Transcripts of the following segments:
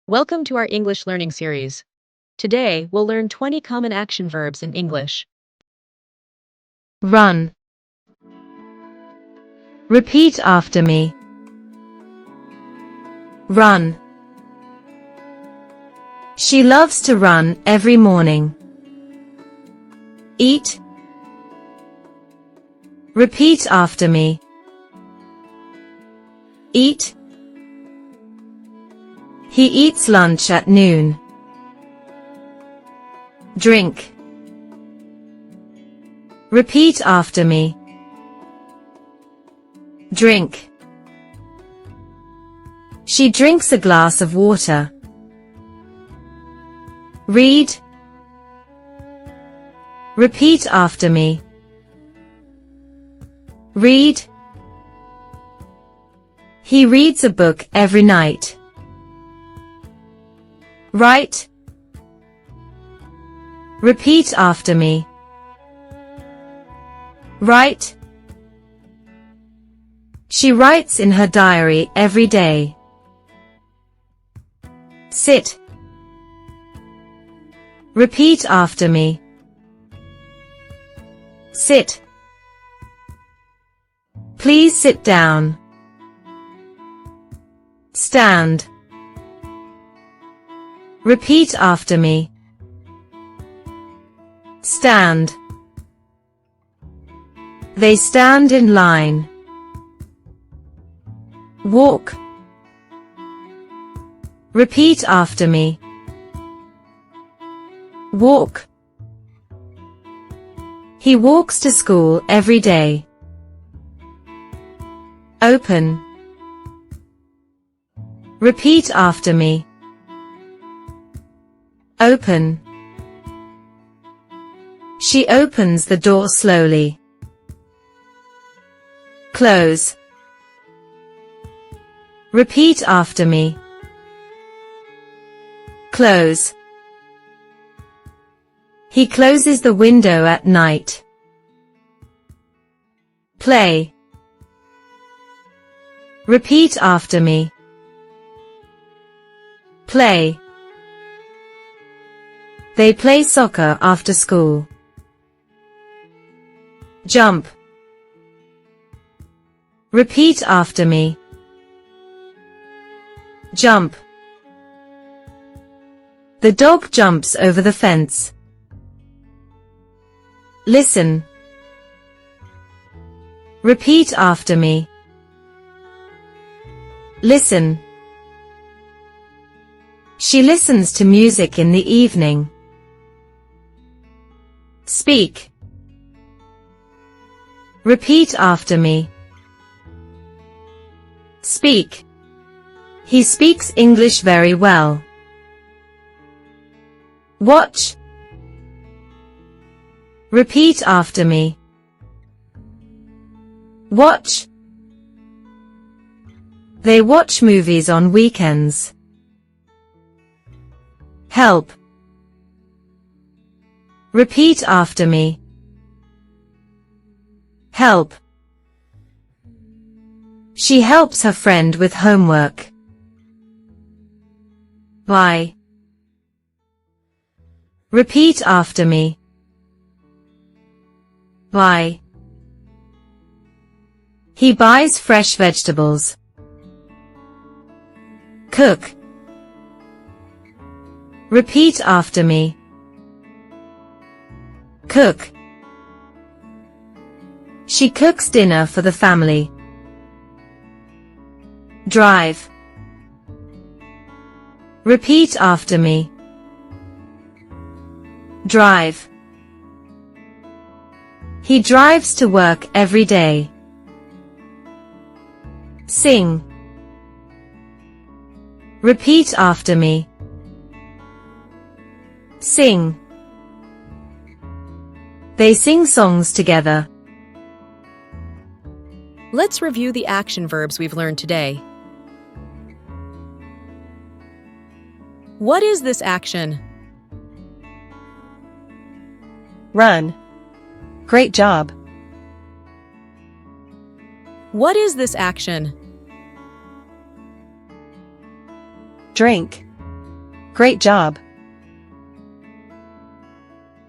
Welcome to our English learning series. Today, we'll learn 20 common action verbs in English. Run. Repeat after me. Run. She loves to run every morning. Eat. Repeat after me. Eat. He eats lunch at noon. Drink. Repeat after me. Drink. She drinks a glass of water. Read. Repeat after me. Read. He reads a book every night. Write. Repeat after me. Write. She writes in her diary every day. Sit. Repeat after me. Sit. Please sit down. Stand. Repeat after me. Stand. They stand in line. Walk. Repeat after me. Walk. He walks to school every day. Open. Repeat after me. Open. She opens the door slowly. Close. Repeat after me. Close. He closes the window at night. Play. Repeat after me. Play. They play soccer after school. Jump. Repeat after me. Jump. The dog jumps over the fence. Listen. Repeat after me. Listen. She listens to music in the evening. Speak. Repeat after me. Speak. He speaks English very well. Watch. Repeat after me. Watch. They watch movies on weekends. Help. Repeat after me. Help. She helps her friend with homework. Buy. Repeat after me. Buy. He buys fresh vegetables. Cook. Repeat after me. Cook. She cooks dinner for the family. Drive. Repeat after me. Drive. He drives to work every day. Sing. Repeat after me. Sing. They sing songs together. Let's review the action verbs we've learned today. What is this action? Run. Great job. What is this action? Drink. Great job.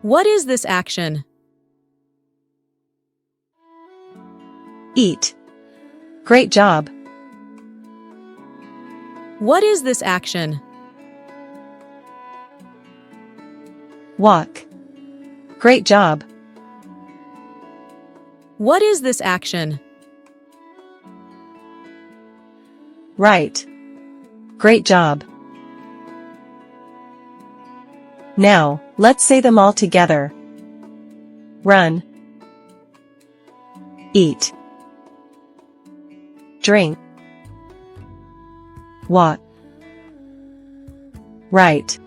What is this action? Eat. Great job. What is this action? Walk. Great job. What is this action? Write. Great job. Now, let's say them all together. Run. Eat. Drink. Walk. Write.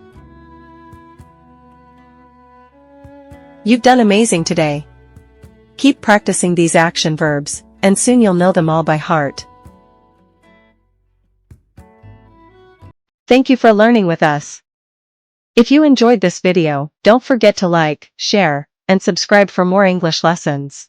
You've done amazing today. Keep practicing these action verbs, and soon you'll know them all by heart. Thank you for learning with us. If you enjoyed this video, don't forget to like, share, and subscribe for more English lessons.